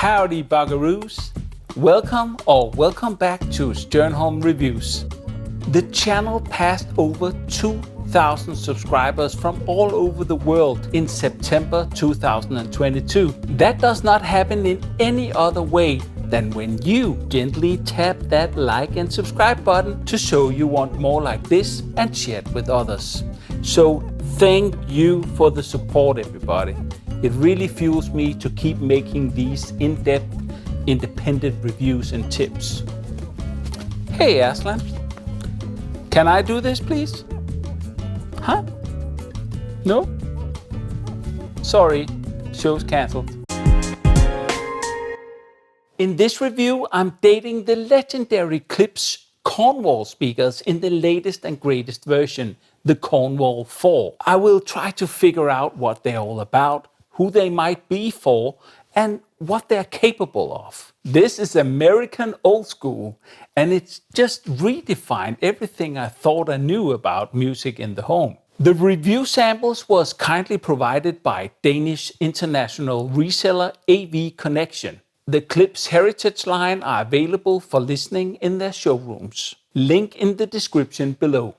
Howdy Bugaroos! Welcome back to Stjernholm Reviews. The channel passed over 2,000 subscribers from all over the world in September 2022. That does not happen in any other way than when you gently tap that like and subscribe button to show you want more like this and share it with others. So thank you for the support, everybody. It really fuels me to keep making these in-depth, independent reviews and tips. Hey Aslan, can I do this please? Huh? No? Sorry, show's cancelled. In this review, I'm dating the legendary Klipsch Cornwall speakers in the latest and greatest version, the Cornwall 4. I will try to figure out what they're all about, who they might be for, and what they're capable of. This is American old school, and it's just redefined everything I thought I knew about music in the home. The review samples was kindly provided by Danish international reseller AV Connection. The Klipsch Heritage line are available for listening in their showrooms. Link in the description below.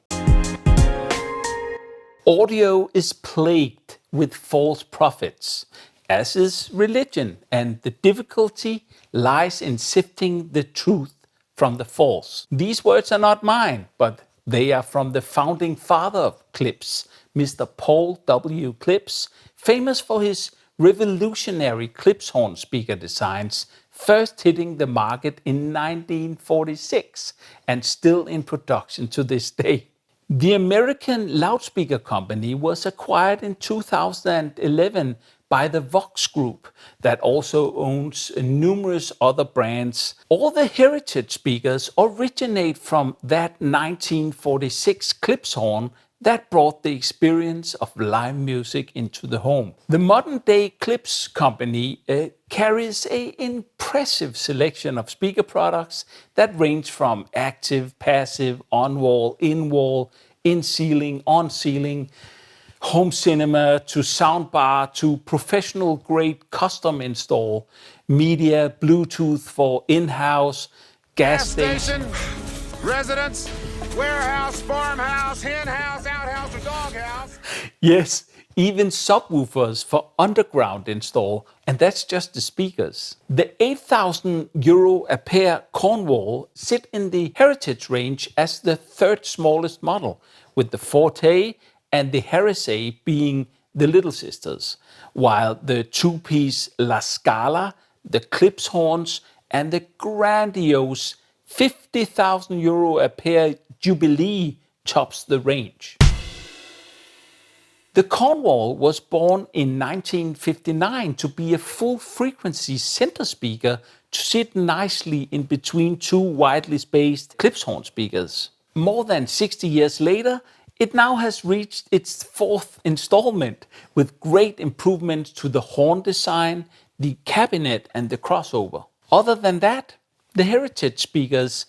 Audio is plagued with false prophets, as is religion, and the difficulty lies in sifting the truth from the false. These words are not mine, but they are from the founding father of Klipsch, Mr. Paul W. Klipsch, famous for his revolutionary Klipsch horn speaker designs, first hitting the market in 1946 and still in production to this day. The American loudspeaker company was acquired in 2011 by the Vox Group that also owns numerous other brands. All the heritage speakers originate from that 1946 Klipsch horn that brought the experience of live music into the home. The modern day Klipsch company carries an impressive selection of speaker products that range from active, passive, on-wall, in-wall, in-ceiling, on-ceiling, home cinema to soundbar to professional grade custom install, media, Bluetooth for in-house, gas station, residence, warehouse, farmhouse, hen house, outhouse, or doghouse. Yes, even subwoofers for underground install, and that's just the speakers. The €8,000 a pair Cornwall sit in the Heritage range as the third smallest model, with the Forte and the Heresy being the little sisters, while the two-piece La Scala, the Klipsch horns, and the grandiose €50,000 a pair Jubilee tops the range. The Cornwall was born in 1959 to be a full-frequency center speaker to sit nicely in between two widely spaced Klipsch horn speakers. More than 60 years later, it now has reached its fourth installment with great improvements to the horn design, the cabinet and the crossover. Other than that, the Heritage speakers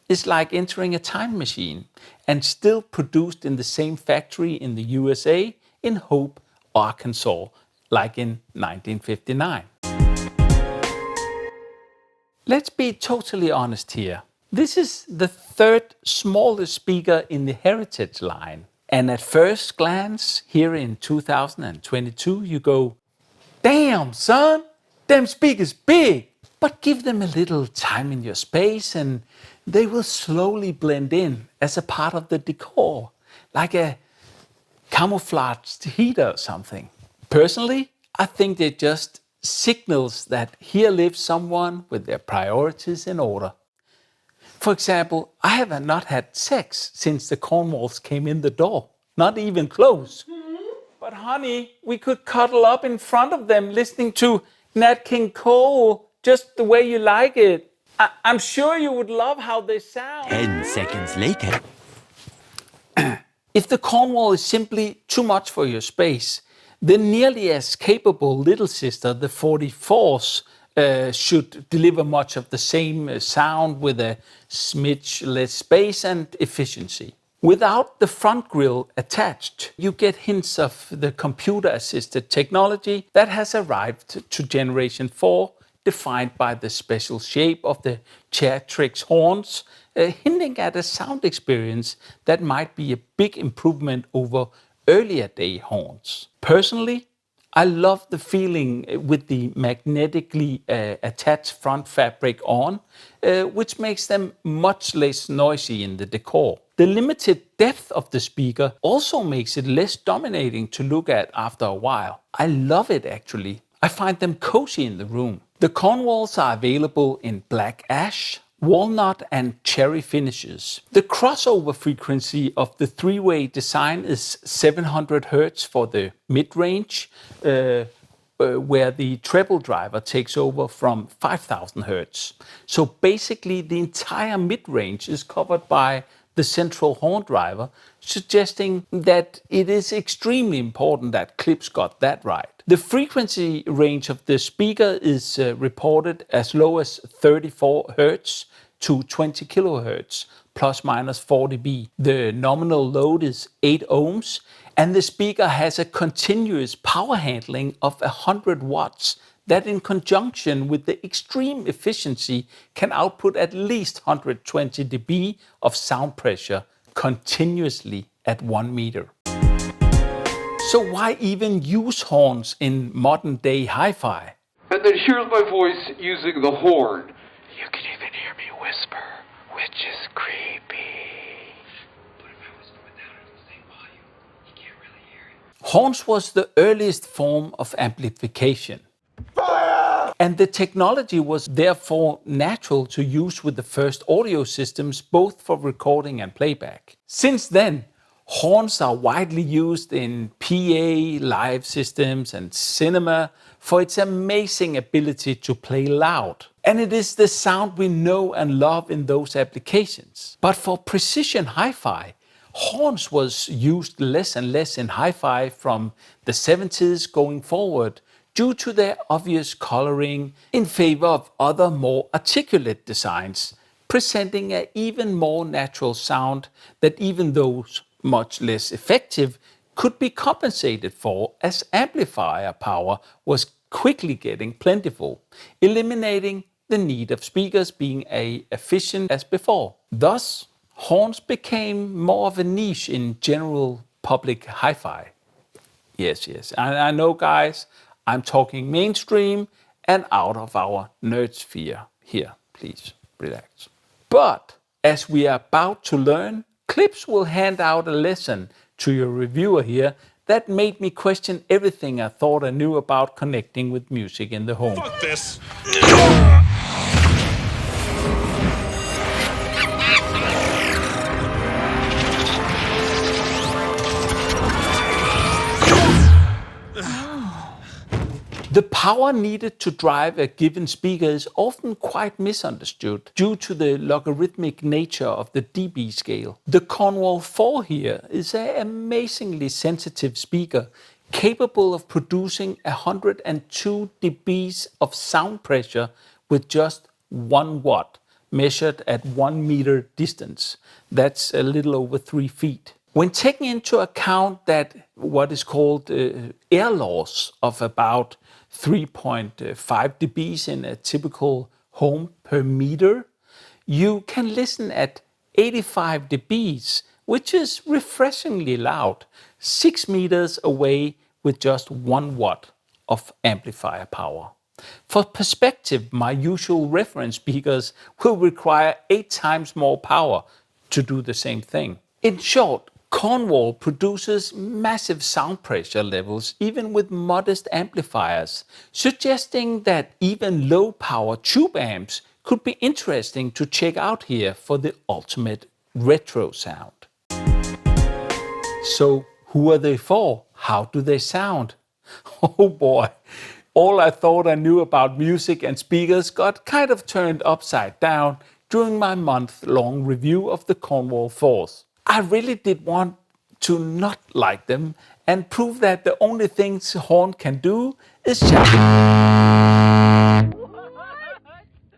is like entering a time machine and still produced in the same factory in the USA in Hope, Arkansas, like in 1959. Let's be totally honest here. This is the third smallest speaker in the Heritage line. And at first glance, here in 2022, you go, damn son, them speakers big. But give them a little time in your space and they will slowly blend in as a part of the decor, like a camouflaged heater or something. Personally, I think they're just signals that here lives someone with their priorities in order. For example, I have not had sex since the Cornwalls came in the door, not even close. But honey, we could cuddle up in front of them listening to Nat King Cole just the way you like it. I'm sure you would love how they sound. 10 seconds later. If the Cornwall is simply too much for your space, the nearly as capable little sister, the 44s, should deliver much of the same sound with a smidge less space and efficiency. Without the front grille attached, you get hints of the computer-assisted technology that has arrived to Generation 4 defined by the special shape of the Chairtrix horns, hinting at a sound experience that might be a big improvement over earlier day horns. Personally, I love the feeling with the magnetically attached front fabric on, which makes them much less noisy in the decor. The limited depth of the speaker also makes it less dominating to look at after a while. I love it actually. I find them cozy in the room. The Cornwalls are available in black ash, walnut and cherry finishes. The crossover frequency of the three-way design is 700 Hz for the mid-range, where the treble driver takes over from 5000 Hz. So basically the entire mid-range is covered by the central horn driver, suggesting that it is extremely important that Klipsch got that right. The frequency range of the speaker is reported as low as 34 Hz to 20 kHz, plus minus 4 dB. The nominal load is 8 ohms, and the speaker has a continuous power handling of 100 watts that in conjunction with the extreme efficiency can output at least 120 dB of sound pressure continuously at 1 meter. So why even use horns in modern day hi-fi? And then here's my voice using the horn. You can even hear me whisper, which is creepy. But if I whisper without it at the same volume, you can't really hear it. Horns was the earliest form of amplification. Fire! And the technology was therefore natural to use with the first audio systems, both for recording and playback. Since then, horns are widely used in PA, live systems and cinema for its amazing ability to play loud. And it is the sound we know and love in those applications. But for precision hi-fi, horns was used less and less in hi-fi from the 70s going forward due to their obvious coloring in favor of other more articulate designs, presenting an even more natural sound that even those much less effective could be compensated for as amplifier power was quickly getting plentiful, eliminating the need of speakers being as efficient as before. Thus, horns became more of a niche in general public hi-fi. Yes, I know guys, I'm talking mainstream and out of our nerd sphere here. Please relax. But as we are about to learn, Klipsch will hand out a lesson to your reviewer here that made me question everything I thought I knew about connecting with music in the home. Fuck this. The power needed to drive a given speaker is often quite misunderstood due to the logarithmic nature of the dB scale. The Cornwall 4 here is an amazingly sensitive speaker capable of producing 102 dBs of sound pressure with just 1 watt, measured at 1 meter distance. That's a little over 3 feet. When taking into account that what is called air loss of about 3.5 dBs in a typical home per meter, you can listen at 85 dBs, which is refreshingly loud, 6 meters away with just 1 watt of amplifier power. For perspective, my usual reference speakers will require 8 times more power to do the same thing. In short, Cornwall produces massive sound pressure levels even with modest amplifiers, suggesting that even low power tube amps could be interesting to check out here for the ultimate retro sound. So who are they for? How do they sound? Oh boy, all I thought I knew about music and speakers got kind of turned upside down during my month-long review of the Cornwall 4s. I really did want to not like them and prove that the only things horn can do is shout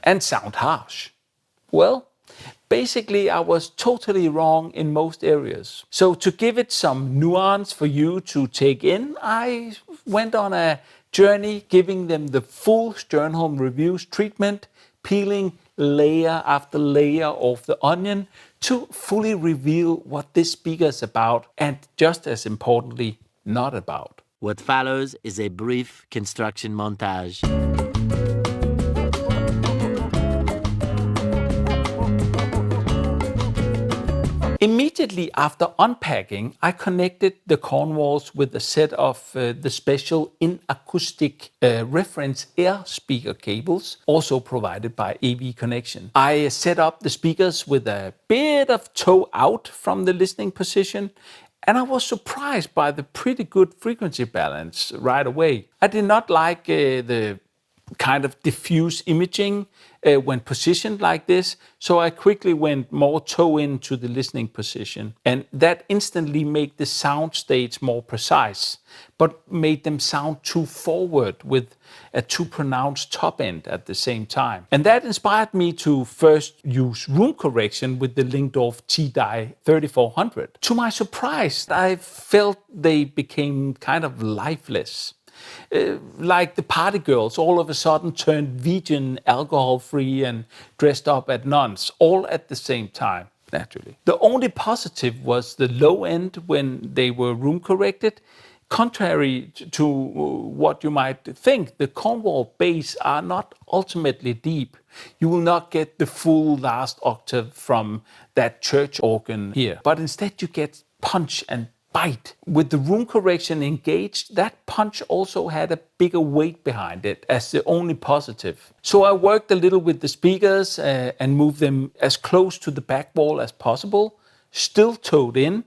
and sound harsh. Well, basically I was totally wrong in most areas. So to give it some nuance for you to take in, I went on a journey, giving them the full Stjernholm Reviews treatment, peeling layer after layer of the onion to fully reveal what this speaker is about and, just as importantly, not about. What follows is a brief construction montage. Immediately after unpacking, I connected the Cornwalls with a set of the special in-acoustic reference air speaker cables, also provided by AV Connection. I set up the speakers with a bit of toe out from the listening position, and I was surprised by the pretty good frequency balance right away. I did not like the kind of diffuse imaging when positioned like this, so I quickly went more toe into the listening position, and that instantly made the sound stage more precise, but made them sound too forward with a too pronounced top end at the same time. And that inspired me to first use room correction with the Lingdorf T-Die 3400. To my surprise, I felt they became kind of lifeless. Like the party girls all of a sudden turned vegan, alcohol-free, and dressed up as nuns, all at the same time, naturally. The only positive was the low end when they were room corrected. Contrary to what you might think, the Cornwall bass are not ultimately deep. You will not get the full last octave from that church organ here, but instead you get punch and bite. With the room correction engaged, that punch also had a bigger weight behind it as the only positive. So I worked a little with the speakers and moved them as close to the back wall as possible, still towed in,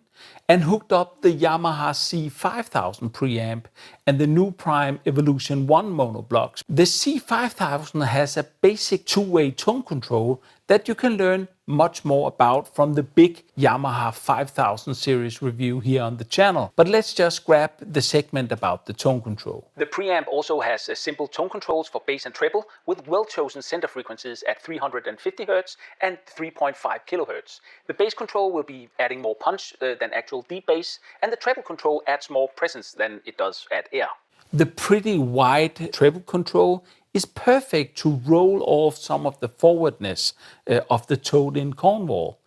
and hooked up the Yamaha C5000 preamp and the New Prime Evolution 1 monoblocks. The C5000 has a basic two-way tone control that you can learn much more about from the big Yamaha 5000 series review here on the channel. But let's just grab the segment about the tone control. The preamp also has simple tone controls for bass and treble with well-chosen center frequencies at 350 Hz and 3.5 kHz. The bass control will be adding more punch than actual deep bass, and the treble control adds more presence than it does at air. The pretty wide treble control is perfect to roll off some of the forwardness of the towed-in Cornwall.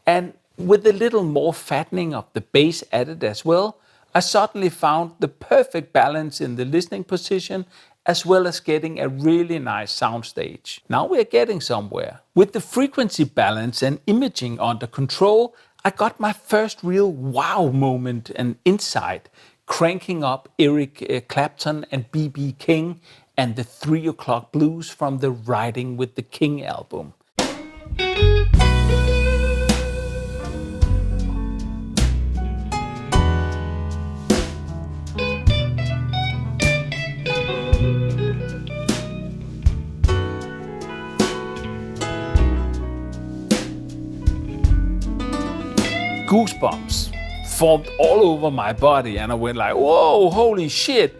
And with a little more fattening of the bass added as well, I suddenly found the perfect balance in the listening position, as well as getting a really nice soundstage. Now we're getting somewhere. With the frequency balance and imaging under control, I got my first real wow moment and insight, cranking up Eric Clapton and B.B. King and the 3 O'Clock Blues from the Riding with the King album. Goosebumps formed all over my body, and I went like, whoa, holy shit.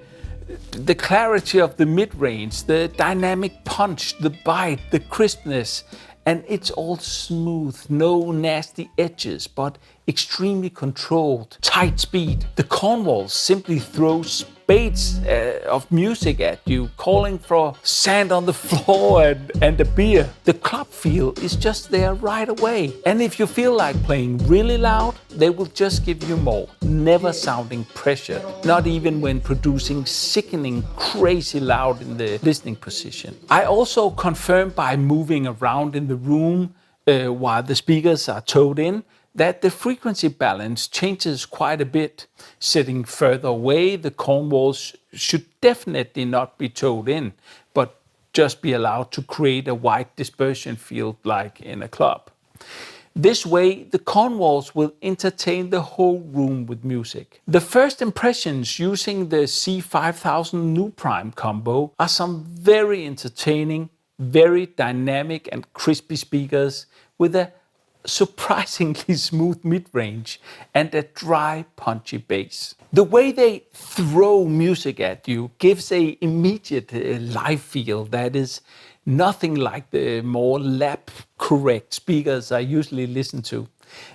The clarity of the mid-range, the dynamic punch, the bite, the crispness, and it's all smooth, no nasty edges, but extremely controlled, tight speed. The Cornwalls simply throw spades of music at you, calling for sand on the floor and a beer. The club feel is just there right away. And if you feel like playing really loud, they will just give you more, never sounding pressured, not even when producing sickening, crazy loud in the listening position. I also confirmed by moving around in the room while the speakers are towed in, that the frequency balance changes quite a bit. Sitting further away, the Cornwalls should definitely not be towed in, but just be allowed to create a wide dispersion field like in a club. This way, the Cornwalls will entertain the whole room with music. The first impressions using the C5000 New Prime combo are some very entertaining, very dynamic and crispy speakers with a surprisingly smooth mid-range and a dry, punchy bass. The way they throw music at you gives a immediate live feel that is nothing like the more lap-correct speakers I usually listen to.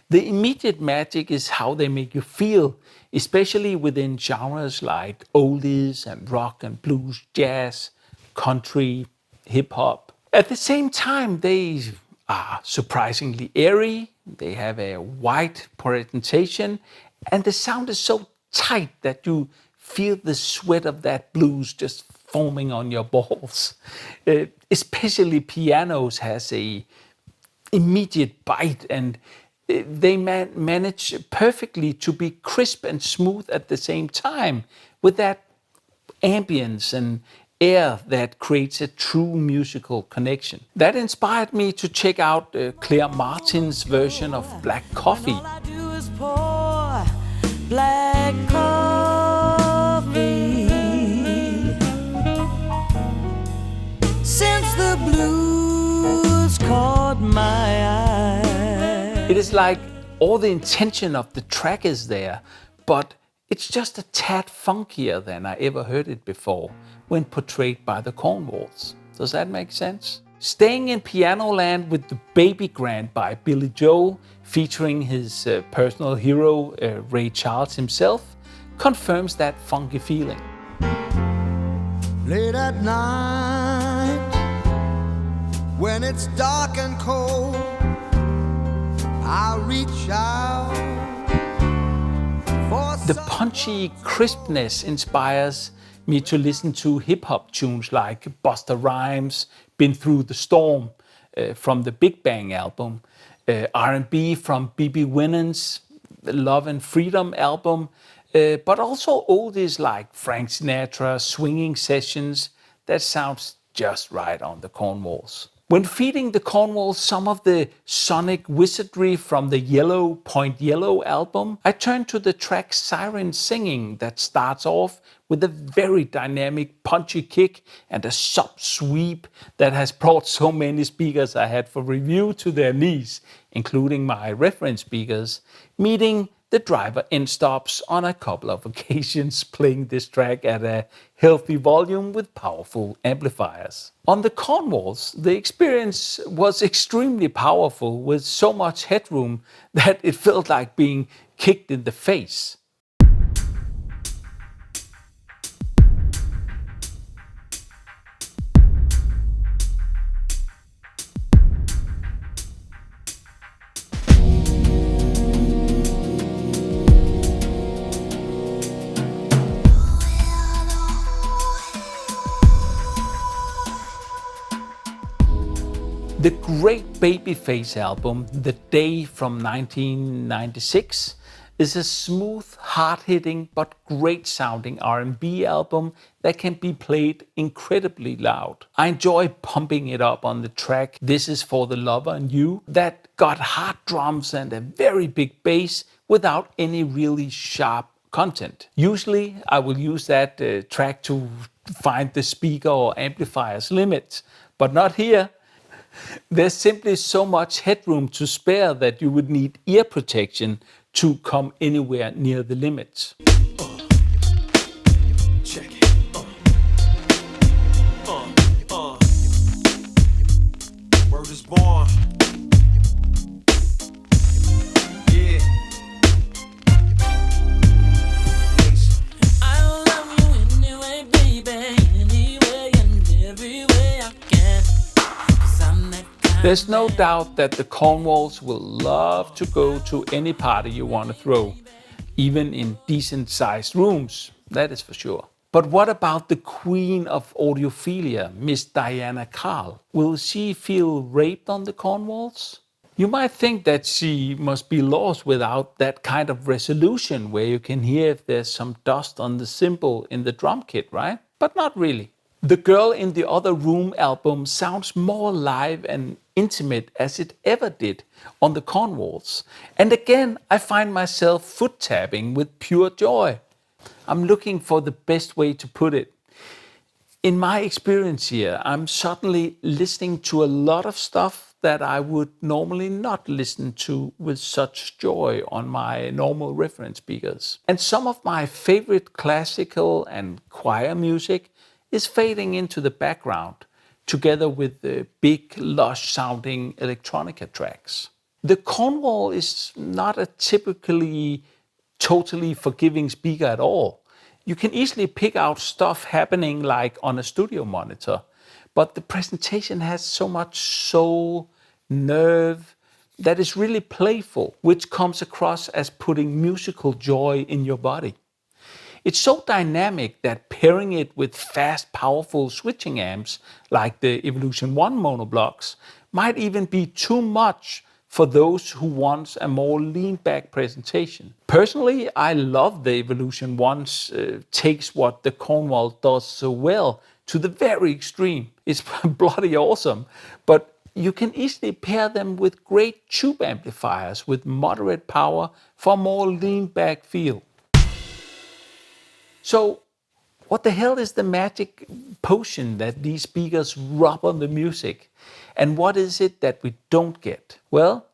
The immediate magic is how they make you feel, especially within genres like oldies and rock and blues, jazz, country, hip-hop. At the same time, they are surprisingly airy, they have a wide presentation, and the sound is so tight that you feel the sweat of that blues just foaming on your balls. Especially pianos has a immediate bite, and they manage perfectly to be crisp and smooth at the same time with that ambience and air that creates a true musical connection. That inspired me to check out Claire Martin's version of Black Coffee. All I do is pour black coffee. Since the blues caught my eye. It is like all the intention of the track is there, but it's just a tad funkier than I ever heard it before when portrayed by the Cornwalls. Does that make sense? Staying in piano land with the Baby Grand by Billy Joel, featuring his personal hero Ray Charles himself, confirms that funky feeling. Late at night, when it's dark and cold, I'll reach out for The punchy crispness inspires me to listen to hip-hop tunes like Busta Rhymes' Been Through the Storm from the Big Bang album, R&B from B.B. Winans' Love and Freedom album, but also oldies like Frank Sinatra, swinging sessions that sounds just right on the Cornwalls. When feeding the Cornwalls some of the sonic wizardry from the Point Yellow album, I turned to the track Siren Singing that starts off with a very dynamic punchy kick and a sub sweep that has brought so many speakers I had for review to their knees, including my reference speakers, meeting the driver end stops on a couple of occasions, playing this track at a healthy volume with powerful amplifiers. On the Cornwalls, the experience was extremely powerful with so much headroom that it felt like being kicked in the face. The great Babyface album, The Day from 1996, is a smooth, hard-hitting but great-sounding R&B album that can be played incredibly loud. I enjoy pumping it up on the track This Is For The Lover and You that got hard drums and a very big bass without any really sharp content. Usually I will use that track to find the speaker or amplifier's limits, but not here. There's simply so much headroom to spare that you would need ear protection to come anywhere near the limits. Check it. Word is born. Yeah. I'll love you anyway, baby, anyway and every way I can. 'Cause I'm that kind. There's no doubt that the Cornwalls will love to go to any party you want to throw, even in decent-sized rooms, that is for sure. But what about the queen of audiophilia, Miss Diana Krall? Will she feel raped on the Cornwalls? You might think that she must be lost without that kind of resolution where you can hear if there's some dust on the cymbal in the drum kit, right? But not really. The Girl in the Other Room album sounds more live and intimate as it ever did on the Cornwalls. And again, I find myself foot tapping with pure joy. I'm looking for the best way to put it. In my experience here, I'm suddenly listening to a lot of stuff that I would normally not listen to with such joy on my normal reference speakers. And some of my favorite classical and choir music is fading into the background, together with the big, lush-sounding electronica tracks. The Cornwall is not a typically totally forgiving speaker at all. You can easily pick out stuff happening like on a studio monitor, but the presentation has so much soul, nerve, that is really playful, which comes across as putting musical joy in your body. It's so dynamic that pairing it with fast, powerful switching amps like the Evolution 1 monoblocks might even be too much for those who want a more lean-back presentation. Personally, I love the Evolution 1's takes what the Cornwall does so well to the very extreme. It's bloody awesome, but you can easily pair them with great tube amplifiers with moderate power for a more lean-back feel. So, what the hell is the magic potion that these speakers rub on the music? And what is it that we don't get? Well,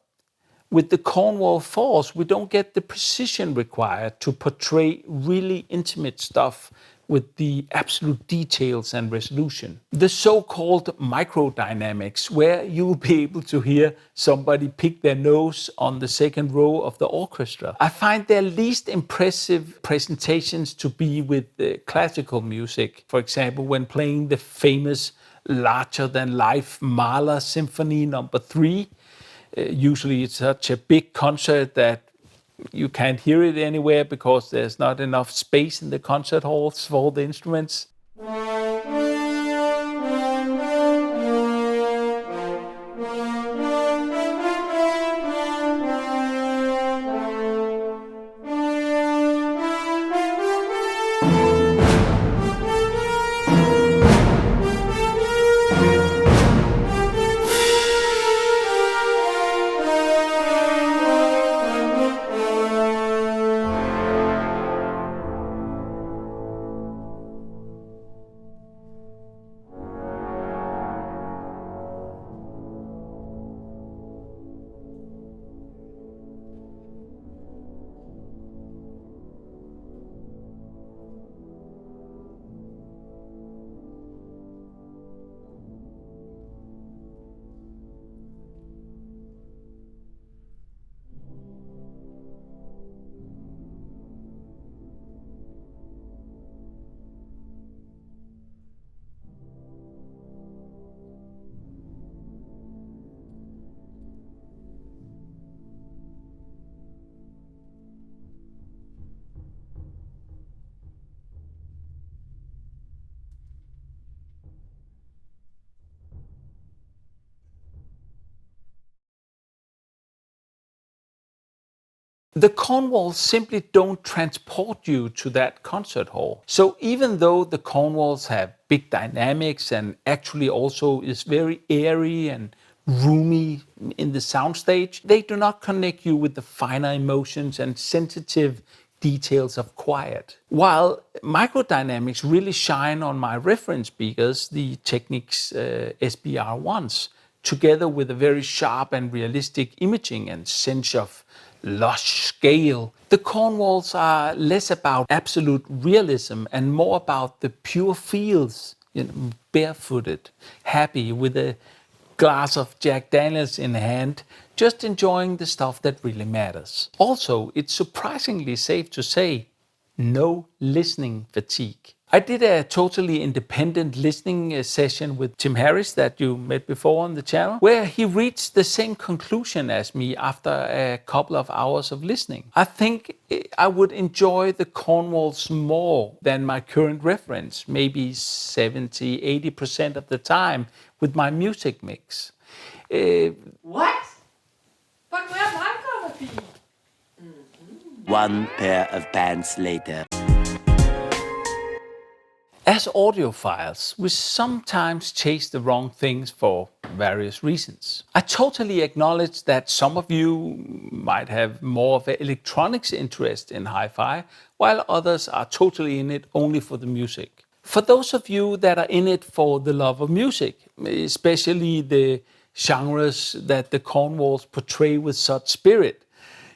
with the Cornwall Force, we don't get the precision required to portray really intimate stuff with the absolute details and resolution. The so-called microdynamics, where you will be able to hear somebody pick their nose on the second row of the orchestra. I find their least impressive presentations to be with the classical music. For example, when playing the famous larger-than-life Mahler Symphony No. 3. Usually it's such a big concert that you can't hear it anywhere because there's not enough space in the concert halls for all the instruments. The Cornwalls simply don't transport you to that concert hall. So even though the Cornwalls have big dynamics and actually also is very airy and roomy in the soundstage, they do not connect you with the finer emotions and sensitive details of quiet. While microdynamics really shine on my reference speakers, the Technics SBR1s, together with a very sharp and realistic imaging and sense of lush scale. The Cornwalls are less about absolute realism and more about the pure feels, barefooted, happy with a glass of Jack Daniels in hand, just enjoying the stuff that really matters. Also, it's surprisingly safe to say, no listening fatigue. I did a totally independent listening session with Tim Harris that you met before on the channel, where he reached the same conclusion as me after a couple of hours of listening. I think I would enjoy the Cornwalls more than my current reference, maybe 70-80% of the time with my music mix. What? Fuck, where's my cup of tea? One pair of pants later. As audiophiles, we sometimes chase the wrong things for various reasons. I totally acknowledge that some of you might have more of an electronics interest in hi-fi, while others are totally in it only for the music. For those of you that are in it for the love of music, especially the genres that the Cornwalls portray with such spirit,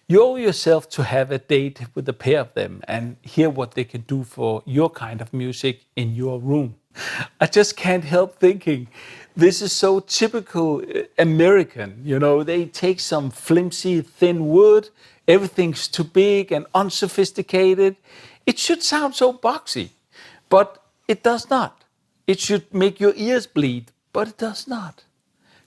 you owe yourself to have a date with a pair of them and hear what they can do for your kind of music in your room. I just can't help thinking this is so typical American. You know, they take some flimsy, thin wood, everything's too big and unsophisticated. It should sound so boxy, but it does not. It should make your ears bleed, but it does not.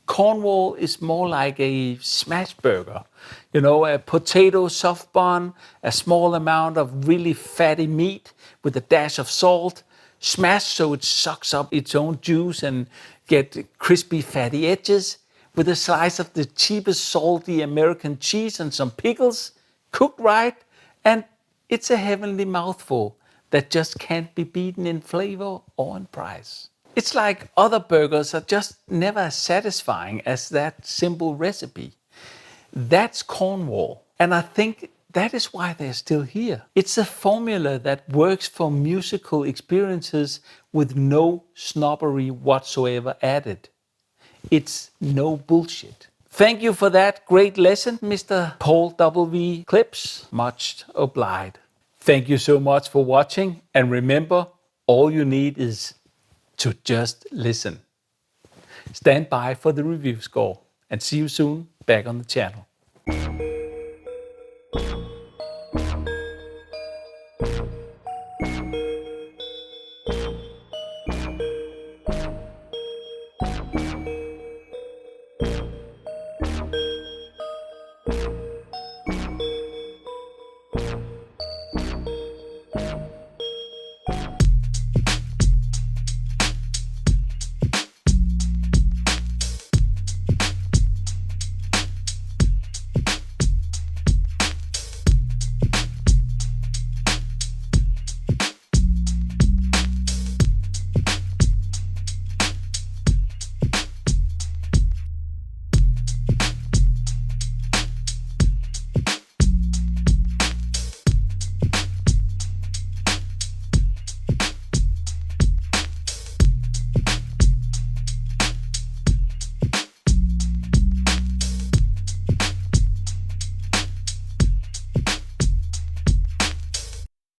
Cornwall is more like a smash burger. You know, a potato soft bun, a small amount of really fatty meat with a dash of salt, smashed so it sucks up its own juice and get crispy fatty edges, with a slice of the cheapest salty American cheese and some pickles, cooked right, and it's a heavenly mouthful that just can't be beaten in flavor or in price. It's like other burgers are just never as satisfying as that simple recipe. That's Cornwall, and I think that is why they're still here. It's a formula that works for musical experiences with no snobbery whatsoever added. It's no bullshit. Thank you for that great lesson, Mr. Paul W. Clips. Much obliged. Thank you so much for watching, and remember, all you need is to just listen. Stand by for the review score, and see you soon back on the channel.